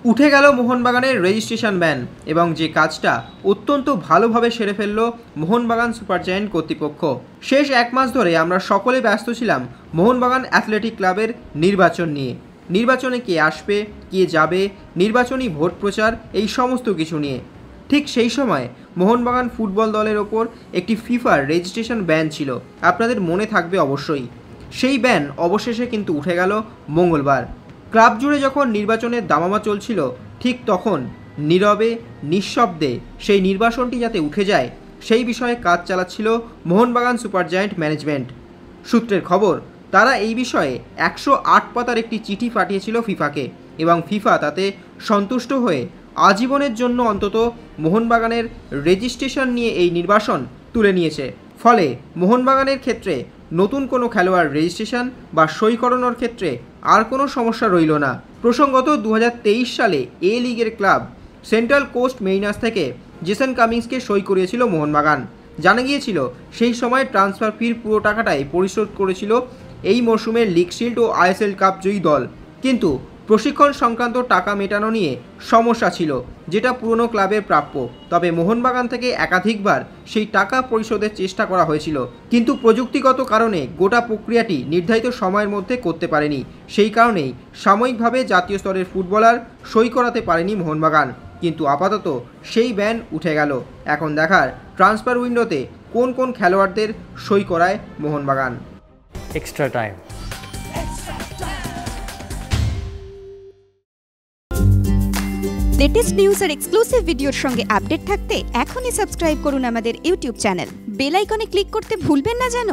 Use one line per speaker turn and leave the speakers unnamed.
উঠে গেল মোহনবাগানের রেজিস্ট্রেশন ব্যান এবং যে কাজটা অত্যন্ত ভালোভাবে সেরে ফেলল মোহনবাগান সুপার জায়ান্ট কর্তৃপক্ষ। শেষ এক মাস ধরে আমরা সকলে ব্যস্ত ছিলাম মোহনবাগান অ্যাথলেটিক ক্লাবের নির্বাচন নিয়ে। নির্বাচনে কে আসবে, কে যাবে, নির্বাচনী ভোট প্রচার, এই সমস্ত কিছু নিয়ে। ঠিক সেই সময় মোহনবাগান ফুটবল দলের ওপর একটি ফিফার রেজিস্ট্রেশন ব্যান ছিল, আপনাদের মনে থাকবে অবশ্যই। সেই ব্যান অবশেষে কিন্তু উঠে গেল মঙ্গলবার। ক্লাব জুড়ে যখন নির্বাচনের দামামা চলছিল, ঠিক তখন নীরবে নিঃশব্দে সেই নির্বাচনটি যাতে উঠে যায় সেই বিষয়ে কাজ চালাচ্ছিল মোহনবাগান সুপার জায়ান্ট ম্যানেজমেন্ট। সূত্রের খবর, তারা এই বিষয়ে 108 পাতার একটি চিঠি পাঠিয়েছিল ফিফাকে এবং ফিফা তাতে সন্তুষ্ট হয়ে আজীবনের জন্য অন্তত মোহনবাগানের রেজিস্ট্রেশন নিয়ে এই নির্বাসন তুলে নিয়েছে। ফলে মোহনবাগানের ক্ষেত্রে নতুন কোনো খেলোয়াড় রেজিস্ট্রেশন বা সই করানোর ক্ষেত্রে আর কোনো সমস্যা রইল না। প্রসঙ্গত 2023 সালে এ লিগের ক্লাব সেন্ট্রাল কোস্ট মেরিনার্স থেকে জেসন কামিংসকে সই করিয়েছিল মোহনবাগান। জানা গিয়েছিল সেই সময় ট্রান্সফার ফির পুরো টাকাটাই পরিশোধ করেছিল এই মরশুমের লিগ শিল্ড ও আইএসএল কাপ জয়ী দল। কিন্তু প্রশিক্ষণ সংক্রান্ত টাকা মেটানো নিয়ে সমস্যা ছিল, যেটা পুরনো ক্লাবের প্রাপ্য। তবে মোহনবাগান থেকে একাধিকবার সেই টাকা পরিশোধের চেষ্টা করা হয়েছিল, কিন্তু প্রযুক্তিগত কারণে গোটা প্রক্রিয়াটি নির্ধারিত সময়ের মধ্যে করতে পারেনি। সেই কারণেই সাময়িকভাবে জাতীয় স্তরের ফুটবলার সই করাতে পারেনি মোহনবাগান। কিন্তু আপাতত সেই ব্যান উঠে গেল। এখন দেখার ট্রান্সফার উইন্ডোতে কোন কোন খেলোয়াড়দের সই করায় Mohun Bagan.
Extra time.
Latest news আর এক্সক্লুসিভ ভিডিওর সঙ্গে আপডেট থাকতে এখনই সাবস্ক্রাইব করুন আমাদের ইউটিউব চ্যানেল। বেল আইকনে ক্লিক করতে ভুলবেন না যেন।